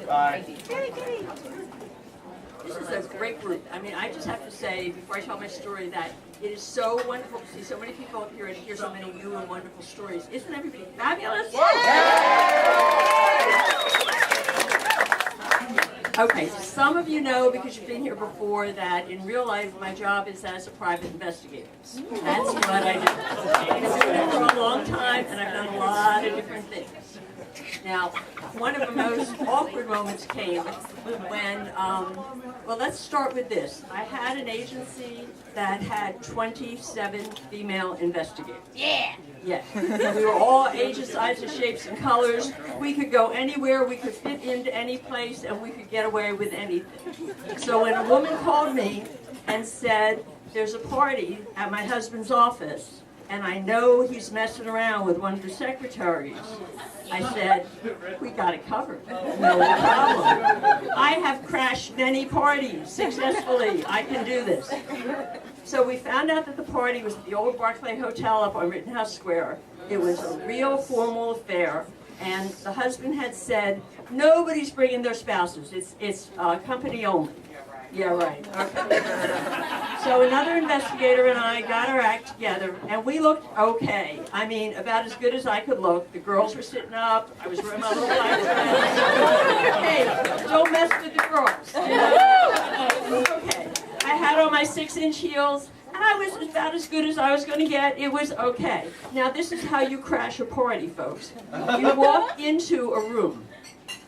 Bye. This is a great group. I mean, I just have to say, before I tell my story, that it is so wonderful to see so many people up here and hear so many new and wonderful stories. Isn't everybody fabulous? Okay, so some of you know, because you've been here before, that in real life my job is as a private investigator. That's what I do. I've been doing it for a long time, and I've done a lot of different things. Now, one of the most awkward moments came when, well, let's start with this. I had an agency that had 27 female investigators. Yeah! Yeah. We were all ages, sizes, shapes, and colors. We could go anywhere, we could fit into any place, and we could get away with anything. So when a woman called me and said, there's a party at my husband's office, and I know he's messing around with one of the secretaries, I said, we got it covered. No problem. I have crashed many parties successfully. I can do this. So we found out that the party was at the old Barclay Hotel up on Rittenhouse Square. It was a real formal affair, and the husband had said, nobody's bringing their spouses. It's company only. Yeah, right. Okay. So another investigator and I got our act together, and we looked okay. I mean, about as good as I could look. The girls were sitting up. I was wearing my little black dress. Hey, don't mess with the girls. Okay. I had on my 6-inch heels, and I was about as good as I was going to get. It was okay. Now, this is how you crash a party, folks. You walk into a room.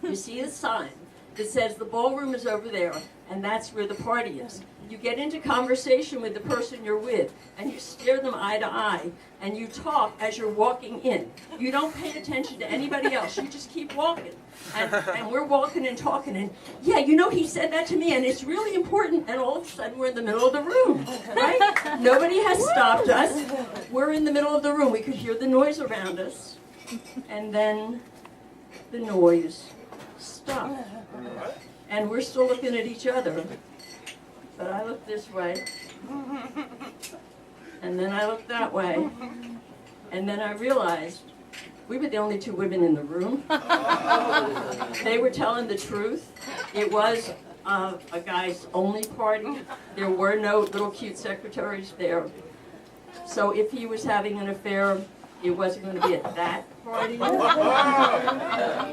You see a sign that says the ballroom is over there, and that's where the party is. You get into conversation with the person you're with, and you stare them eye to eye, and you talk as you're walking in. You don't pay attention to anybody else. You just keep walking. And we're walking and talking, and yeah, you know, he said that to me, and it's really important, and all of a sudden we're in the middle of the room, right? Nobody has stopped us. We're in the middle of the room. We could hear the noise around us, and then the noise stopped. And we're still looking at each other. But I looked this way, and then I looked that way, and then I realized we were the only two women in the room. They were telling the truth. It was a guy's only party. There were no little cute secretaries there. So if he was having an affair, it wasn't going to be at that party.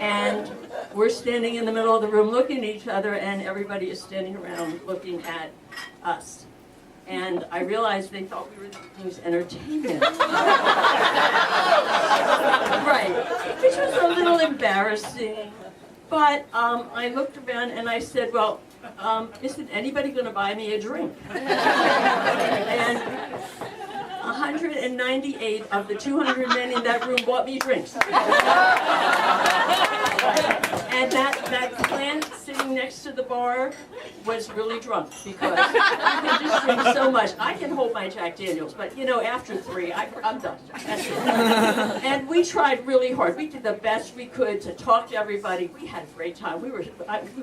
And we're standing in the middle of the room looking at each other, and everybody is standing around looking at us. And I realized they thought we were news entertainment. Right, which was a little embarrassing. But I looked around and I said, well, isn't anybody going to buy me a drink? And 198 of the 200 men in that room bought me drinks. And that plant sitting next to the bar was really drunk because I can just drink so much. I can hold my Jack Daniels, but you know, after 3, I'm done. That's it. And we tried really hard. We did the best we could to talk to everybody. We had a great time. We were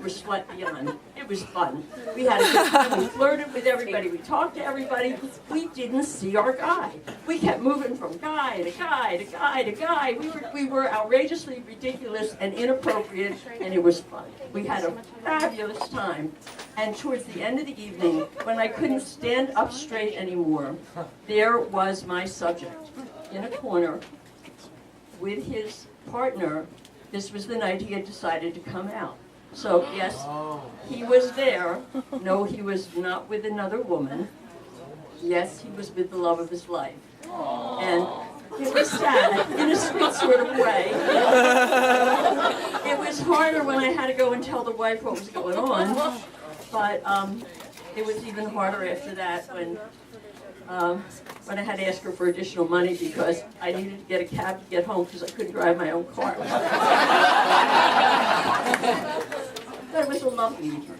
sweat beyond. It was fun. We had a good time. We flirted with everybody. We talked to everybody. We didn't see our guy. We kept moving from guy to guy to guy to guy. We were outrageously ridiculous and inappropriate, and it was fun. We had a fabulous time. And towards the end of the evening, when I couldn't stand up straight anymore, there was my subject in a corner with his partner. This was the night he had decided to come out. So yes, he was there. No, he was not with another woman. Yes, he was with the love of his life. And it was sad, in a sweet sort of way. It was harder when I had to go and tell the wife what was going on. But it was even harder after that when I had to ask her for additional money because I needed to get a cab to get home because I couldn't drive my own car. But it was a lovely evening.